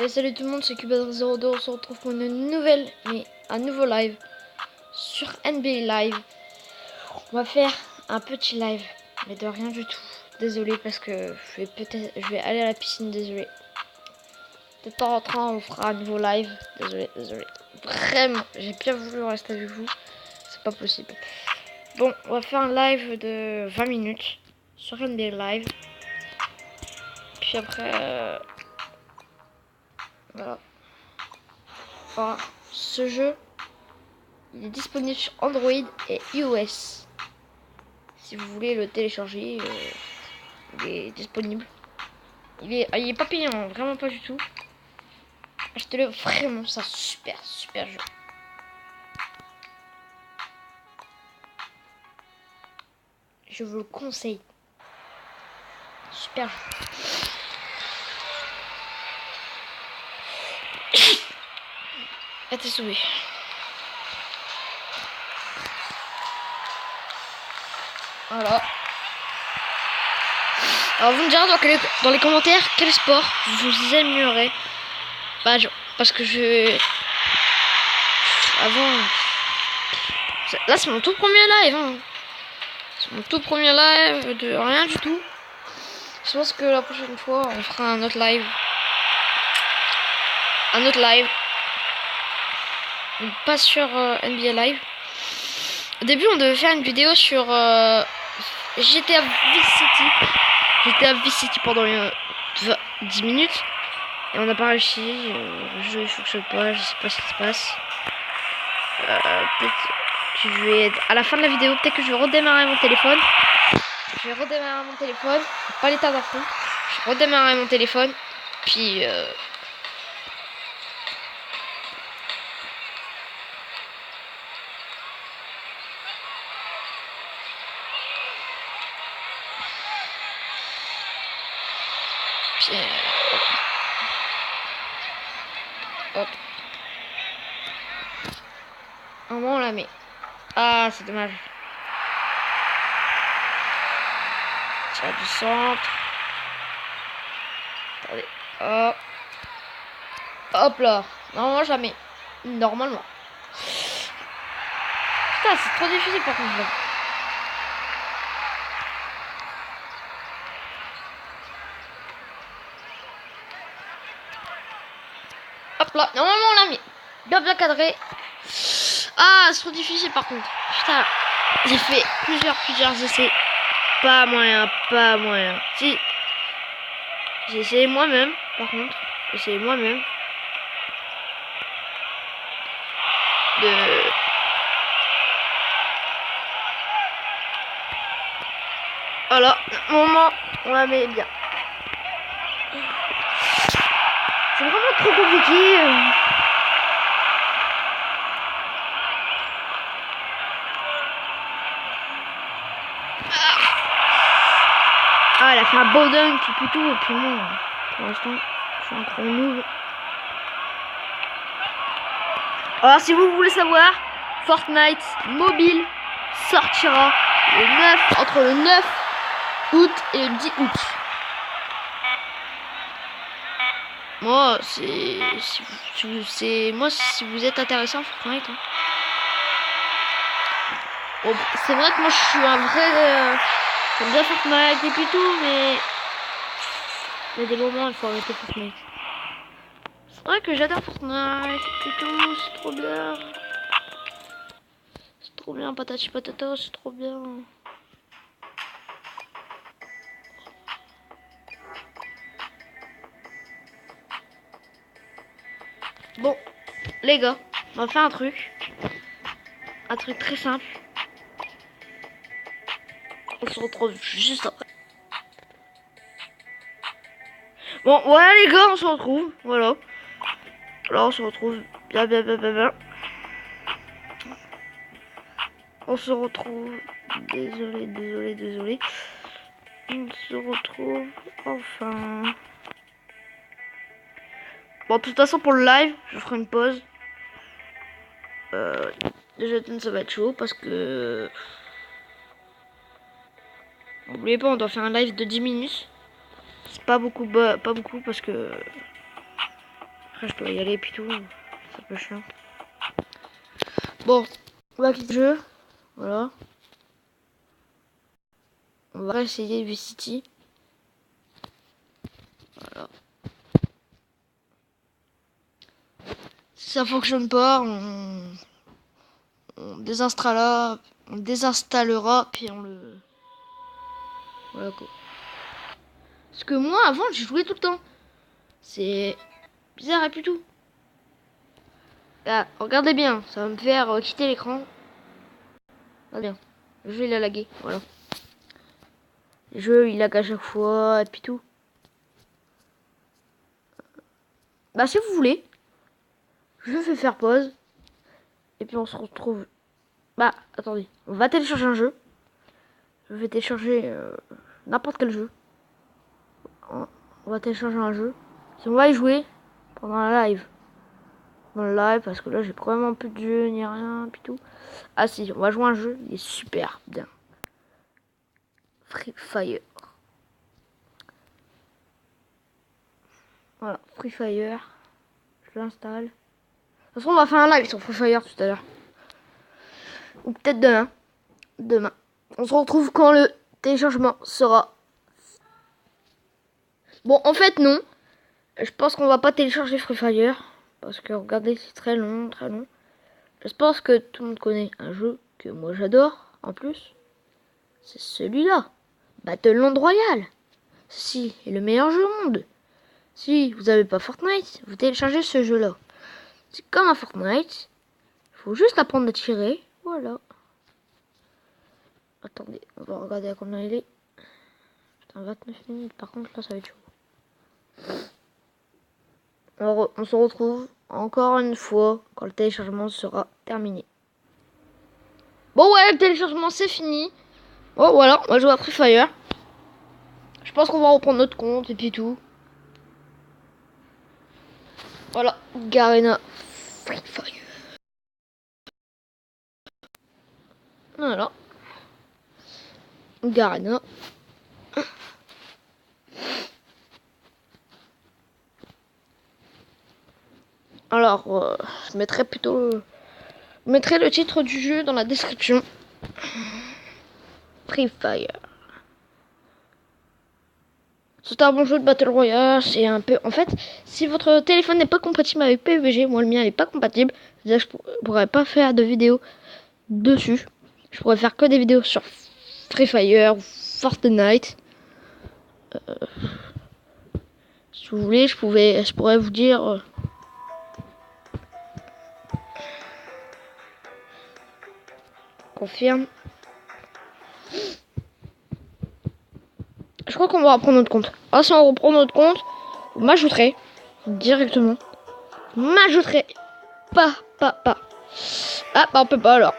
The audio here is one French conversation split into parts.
Et salut tout le monde, c'est Cuba02, on se retrouve pour une nouvelle, mais un nouveau live sur NBA Live. On va faire un petit live, mais de rien du tout. Désolé parce que je vais aller à la piscine, désolé. De temps en temps on fera un nouveau live, désolé. Vraiment, j'ai bien voulu rester avec vous, c'est pas possible. Bon, on va faire un live de 20 minutes sur NBA Live. Puis après, voilà. Voilà, ce jeu, il est disponible sur Android et iOS. Si vous voulez le télécharger, il est disponible. Il est pas payant, vraiment pas du tout. Achetez-le, vraiment, c'est un super jeu. Je vous le conseille. Super jeu. Ah, t'es sauvé. Voilà. Alors vous me direz dans les commentaires quel sport vous aimerez. Parce que avant, là c'est mon tout premier live. Hein. C'est mon tout premier live de rien du tout. Je pense que la prochaine fois on fera un autre live. Pas sur NBA Live. Au début on devait faire une vidéo sur GTA Vice City pendant 10 minutes. Et on n'a pas réussi. Le jeu ne fonctionne pas, je sais pas ce qui se passe. Peut-être que je vais... À la fin de la vidéo, peut-être que je vais redémarrer mon téléphone. Pas l'état d'un fond. Je vais redémarrer mon téléphone. Puis... hop. Un moment on la met. Ah, c'est dommage. Tir du centre. Attendez. Hop. Hop là. Normalement, je la mets. Normalement. Putain, c'est trop difficile par contre. Là. Hop là. Normalement, on l'a mis. Bien cadré. Ah, c'est trop difficile par contre. Putain. J'ai fait plusieurs essais. Pas moyen. Si. J'ai essayé moi-même, par contre. Voilà, moment, on la met bien. C'est vraiment trop compliqué. Ah, elle a fait un beau dunk plutôt, et puis moi, pour l'instant, je suis un gros noob. Alors, si vous voulez savoir, Fortnite mobile sortira entre le 9 août et le 10 août. Moi, si vous êtes intéressé en Fortnite. Hein. Bon, c'est vrai que moi, je suis un vrai... J'aime bien Fortnite et puis tout, mais... Il y a des moments, il faut arrêter Fortnite. C'est vrai que j'adore Fortnite et tout, c'est trop bien. C'est trop bien, patati patata, c'est trop bien. Bon, les gars, on va faire un truc. Un truc très simple. On se retrouve juste après. Bon, voilà les gars, on se retrouve. Voilà. Là, on se retrouve bien. On se retrouve. Désolé. On se retrouve enfin. Bon, de toute façon, pour le live, je ferai une pause. Déjà, ça va être chaud parce que... N'oubliez pas, on doit faire un live de 10 minutes. C'est pas beaucoup parce que... Après, je dois y aller et puis tout. C'est un peu chiant. Bon, on va quitter le jeu. Voilà. On va essayer Vice City. Voilà. Si ça fonctionne pas, on désinstallera, puis on le... Voilà quoi. Parce que moi, avant, j'y jouais tout le temps. C'est bizarre et puis tout. Ah, regardez bien, ça va me faire quitter l'écran. Regardez bien. Le jeu, il a lagué, voilà. Le jeu, il lag à chaque fois, et puis tout. Bah, si vous voulez, je vais faire pause. Et puis on se retrouve... Bah, attendez. On va télécharger un jeu. Je vais télécharger n'importe quel jeu. On va télécharger un jeu. Si on va y jouer pendant la live. Dans le live, parce que là, j'ai vraiment plus de jeu, ni rien, puis tout. Ah si, on va jouer un jeu. Il est super bien. Free Fire. Voilà, Free Fire. Je l'installe. De toute façon, on va faire un live sur Free Fire tout à l'heure. Ou peut-être demain. Demain. On se retrouve quand le téléchargement sera... Bon, en fait, non. Je pense qu'on va pas télécharger Free Fire. Parce que, regardez, c'est très long, très long. Je pense que tout le monde connaît un jeu que moi j'adore, en plus. C'est celui-là. Battleland Royale. Si, est le meilleur jeu au monde. Si vous avez pas Fortnite, vous téléchargez ce jeu-là. C'est comme un Fortnite. Il faut juste apprendre à tirer. Voilà. Attendez, on va regarder à combien il est. Putain, 29 minutes. Par contre, là, ça va être chaud. Alors, on se retrouve encore une fois quand le téléchargement sera terminé. Bon, ouais, le téléchargement, c'est fini. Oh, voilà, on va jouer à Free Fire. Je pense qu'on va reprendre notre compte et puis tout. Voilà, Garena Free Fire. Voilà. Garena. Alors, je mettrai le titre du jeu dans la description. Free Fire. C'est un bon jeu de Battle Royale. C'est un peu... En fait, si votre téléphone n'est pas compatible avec PUBG, moi le mien n'est pas compatible, c'est-à-dire que je pourrais pas faire de vidéos dessus. Je pourrais faire que des vidéos sur Free Fire ou Fortnite. Si vous voulez, je pourrais vous dire... Confirme. Je crois qu'on va reprendre notre compte. Ah, si on reprend notre compte, vous m'ajouterez directement. M'ajouterez. Pas. Ah, bah on peut pas alors.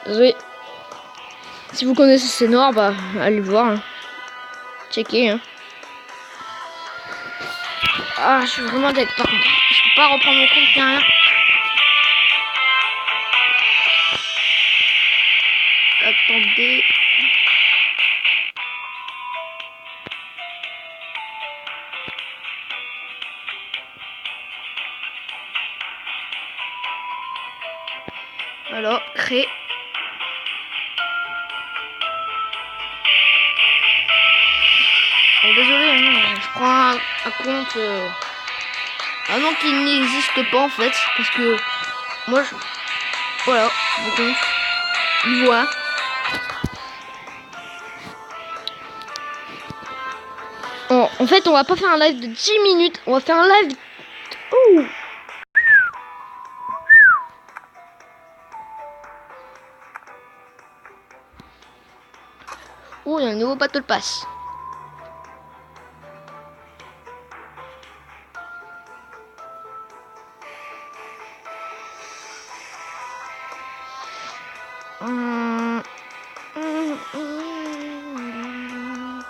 Désolé. Si vous connaissez C'est Noir, bah allez voir. Hein. Checker. Hein. Ah, je suis vraiment dead par contre. Je peux pas reprendre mon compte, ni rien. Attendez. Alors, créer. Désolé, hein, je prends un compte un nom qui n'existe pas en fait, parce que moi, voilà, mon compte, niveau 1. En fait, on va pas faire un live de 10 minutes, on va faire un live... Ouh. Ouh, il y a un nouveau Battle Pass.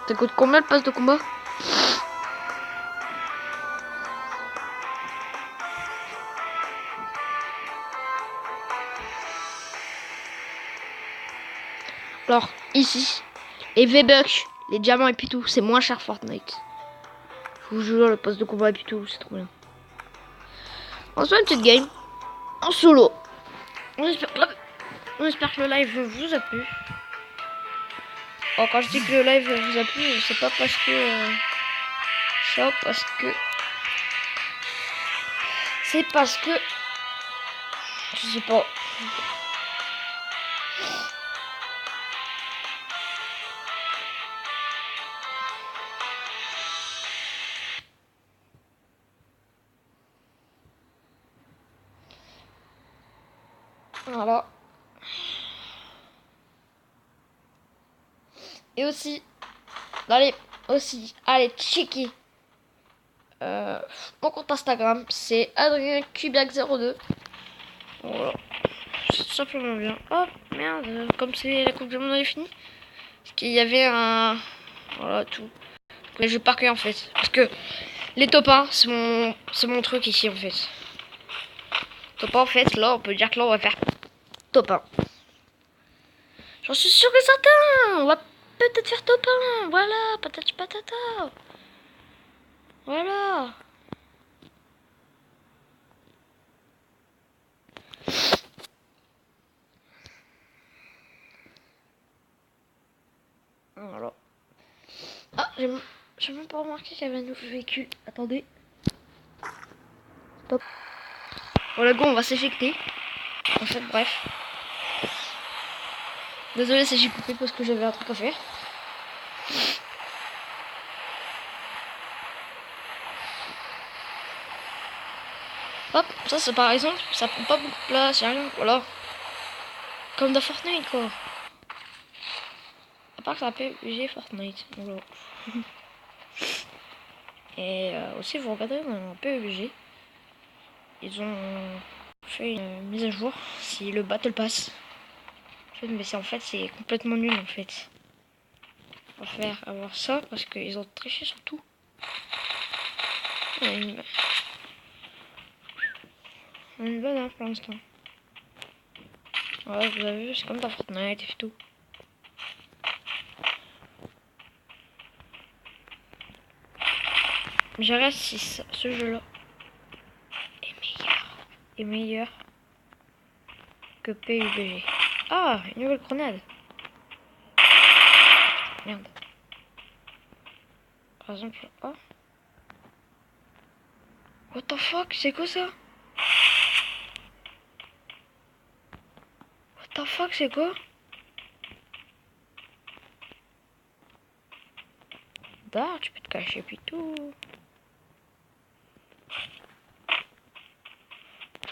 Ça coûte combien le pass de combat? Alors, ici, les V-Bucks, les diamants et puis tout, c'est moins cher Fortnite. Je Je vous jure, le poste de combat et puis tout, c'est trop bien. On se fait une petite game en solo. On espère que le live vous a plu. Oh, quand je dis que le live vous a plu, c'est pas parce que... C'est parce que... Je sais pas. Voilà. Et aussi, allez checker mon compte Instagram, c'est AdrienCubiac02. Voilà, c'est tout simplement bien. Oh merde, comme c'est la coupe du monde est finie, parce qu'il y avait un, voilà tout. Mais je pars que en fait, parce que les top 1 c'est mon truc ici en fait. Top 1 en fait, là on peut dire que là on va faire top 1. J'en suis sûr et certain, on va peut-être faire top 1, voilà, patati patata. Voilà. Voilà. Ah, j'ai même pas remarqué qu'il y avait un nouveau véhicule. Attendez. Stop. Voilà, go, on va s'éjecter. En fait, bref. Désolé si j'ai coupé parce que j'avais un truc à faire. Hop, ça c'est par exemple, ça prend pas beaucoup de place, y'a rien, voilà. Comme dans Fortnite quoi. À part que ça a PUBG Fortnite. Voilà. Et aussi vous regardez dans PUBG, ils ont fait une mise à jour si le Battle Pass. Mais c'est en fait c'est complètement nul en fait. On va faire avoir ça parce qu'ils ont triché sur tout. Une bonne hein, pour l'instant. Ouais, vous avez vu, c'est comme dans Fortnite et tout. Je reste si ce jeu-là est meilleur que PUBG. Ah, une nouvelle grenade. Merde. Par exemple, oh. What the fuck, c'est quoi ça? What the fuck, c'est quoi? Bah, tu peux te cacher puis tout.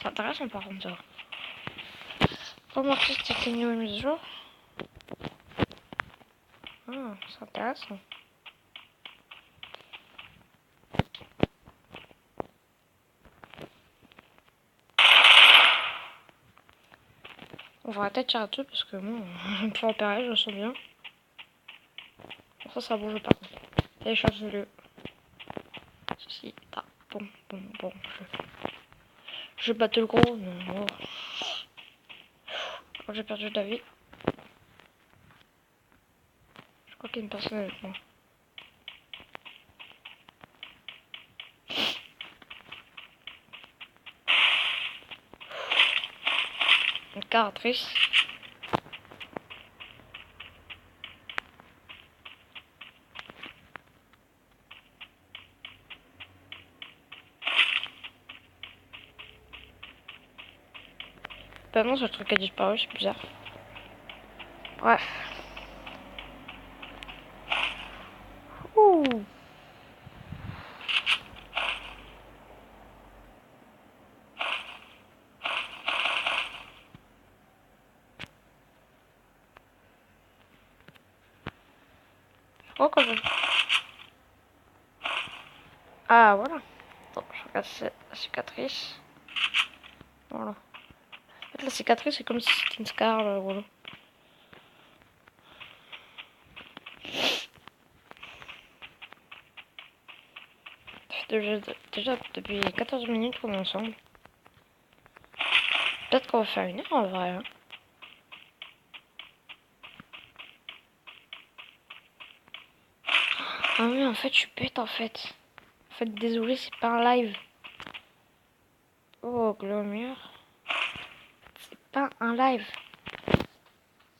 C'est intéressant par contre ça. Remarquez que c'était une nouvelle mise à jour. Ah, c'est intéressant. On va peut-être tirer dessus parce que moi, pour opérer, je le sens bien. Ça bouge pas. Télécharge-le. Ceci, ah, bon. Je battle gros, non. Oh. J'ai perdu de la vie. Je crois qu'il y a une personne avec moi. Une caratrice. Bah non, ce truc a disparu, c'est bizarre. Bref. Ouh. Je crois que Ah, voilà. Bon, je regarde la cicatrice. Voilà. En fait, la cicatrice, c'est comme si c'était une scar, voilà. Déjà, depuis 14 minutes qu'on est ensemble. Peut-être qu'on va faire une heure en vrai. Hein. Ah oui, en fait, je suis bête en fait. fait, désolé, c'est pas un live. Oh, Glomure. C'est pas un live.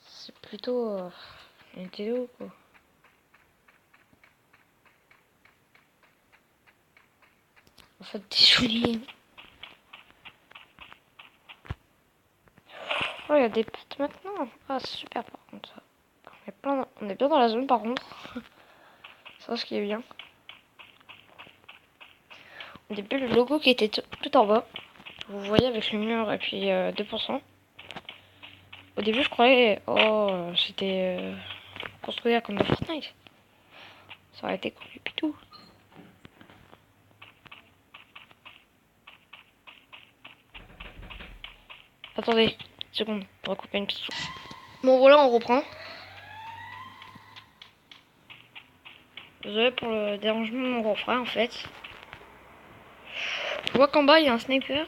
C'est plutôt une vidéo, quoi. En fait, désolé. Oh, il y a des pets maintenant. Ah, c'est super, par contre. On est bien dans la zone, par contre. C'est ce qui est bien. Au début, le logo qui était tout en bas. Vous voyez avec le mur et puis 2%. Au début, je croyais, oh, c'était construit comme dans Fortnite. Ça aurait été cool et puis tout. Attendez, une seconde, on va couper une petite soupe. Bon, voilà, on reprend. Désolé pour le dérangement de mon grand frère, en fait. Je vois qu'en bas, il y a un sniper.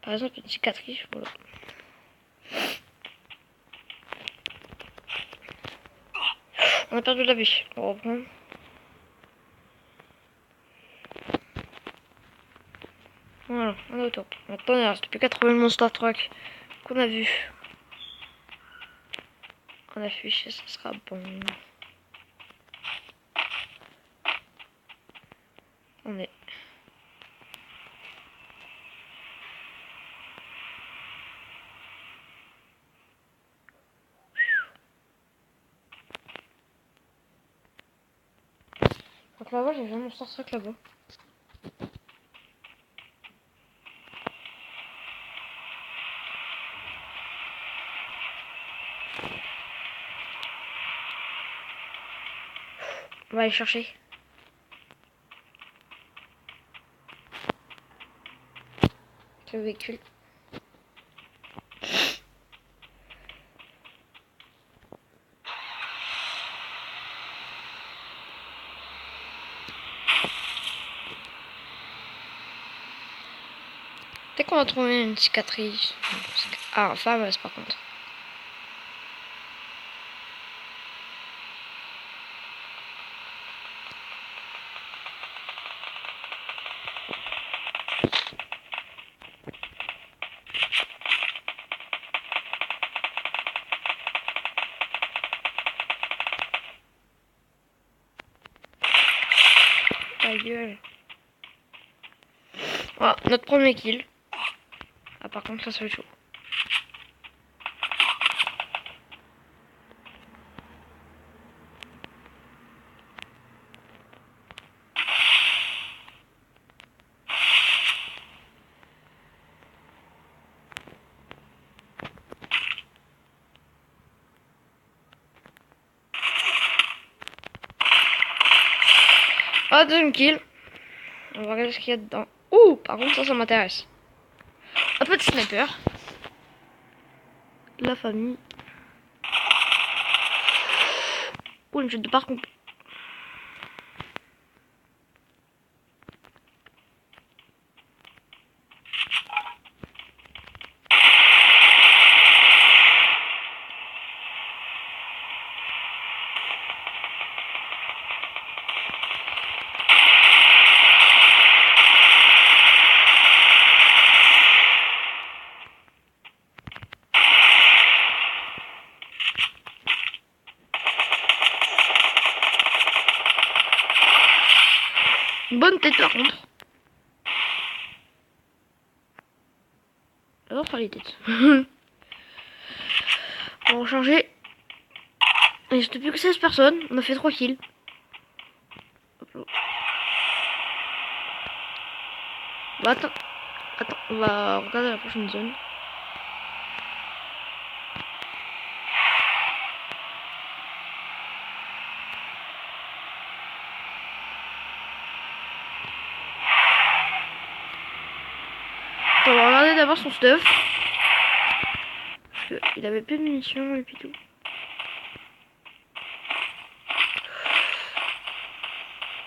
Par exemple, une cicatrice, voilà. On a perdu la vie. On reprend. Voilà, on est au top. Maintenant, il ne reste plus qu'à trouver le Monster Truck qu'on a vu. On a fiché, ça sera bon. On est. Donc là-bas, j'ai vu un Monster Truck là-bas. On va aller chercher. Le véhicule. Dès qu'on va trouver une cicatrice. Ah, fameuse par contre. Ta gueule. Ah, notre premier kill. Ah, par contre, ça se fait chaud. Ah, deuxième kill. On va regarder ce qu'il y a dedans. Ouh, par contre, ça m'intéresse. Un peu de sniper. La famille. Ouh, une chute de parcours. Une bonne tête par contre. J'adore faire les têtes. On va changer. Il ne reste plus que 16 personnes. On a fait 3 kills. Bah, attends, on va regarder la prochaine zone. On va regarder d'abord son stuff. Parce qu'il avait plus de munitions et puis tout.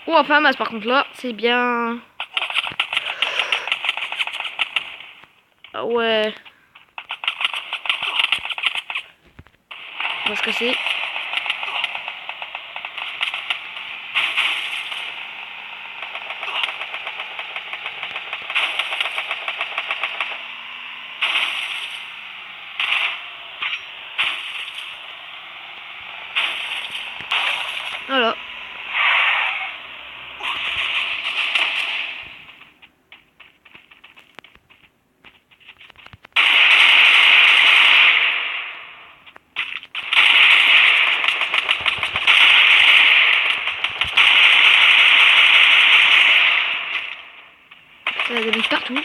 Oh, enfin masse par contre là, c'est bien. Ah ouais. On va se casser. Il y a des mecs partout.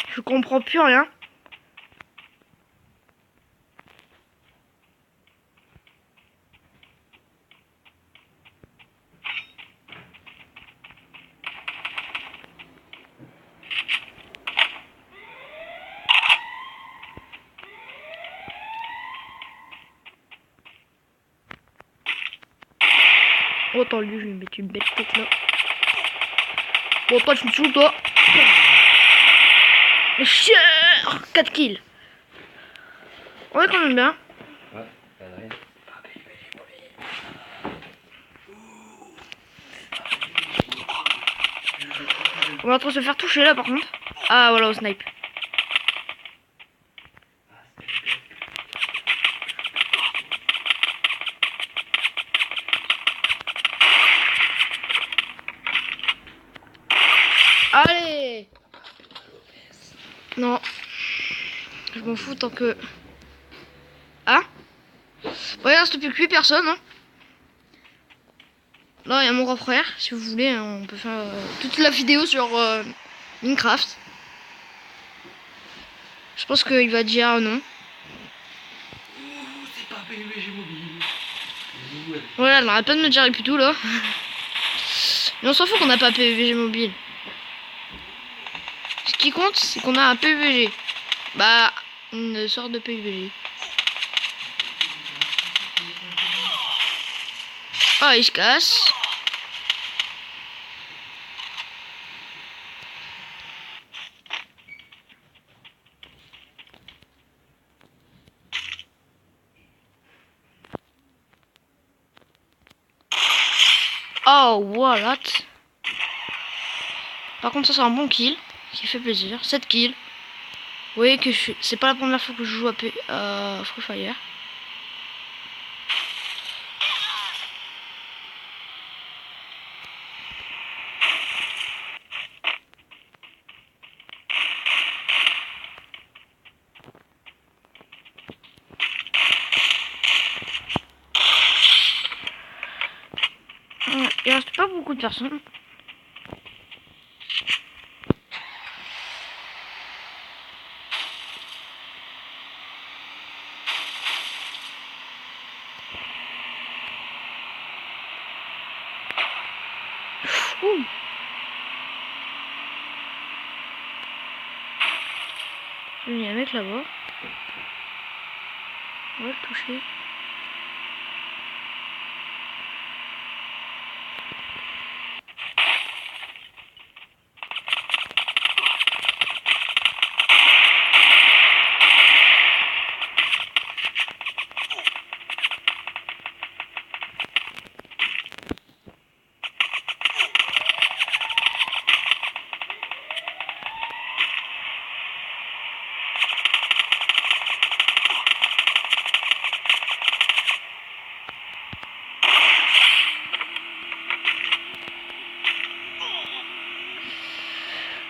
Je comprends plus rien. Oh, attends, lui, je lui mets une belle tête là. Bon, toi, tu me saoules, toi. Chier 4 kills. On est quand même bien. Ouais, rien. On est en train de se faire toucher là par contre. Ah voilà, au snipe. Allez. Non. Je m'en fous tant que... Ah. Bon, il reste plus que 8 personnes. Hein. Là, il y a mon grand frère. Si vous voulez, on peut faire toute la vidéo sur Minecraft. Je pense qu'il va dire non. C'est pas PUBG mobile. Voilà, elle n'arrête pas de me dire plus tout là. Mais on s'en fout qu'on n'a pas PUBG mobile. Ce qui compte, c'est qu'on a un PUBG. Bah, une sorte de PUBG. Ah, il se casse. Oh, what? Par contre, ça c'est un bon kill qui fait plaisir. 7 kills. Vous voyez que c'est pas la première fois que je joue à Free Fire. Il reste pas beaucoup de personnes. Ouh. Il y a un mec là-bas. On va le toucher.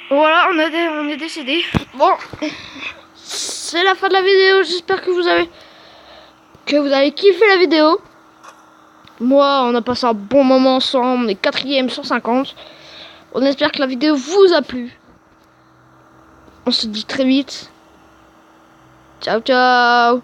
Voilà, on est décédé. Bon, c'est la fin de la vidéo. J'espère que vous avez kiffé la vidéo. Moi, on a passé un bon moment ensemble. On est 4ème sur 50. On espère que la vidéo vous a plu. On se dit très vite. Ciao, ciao.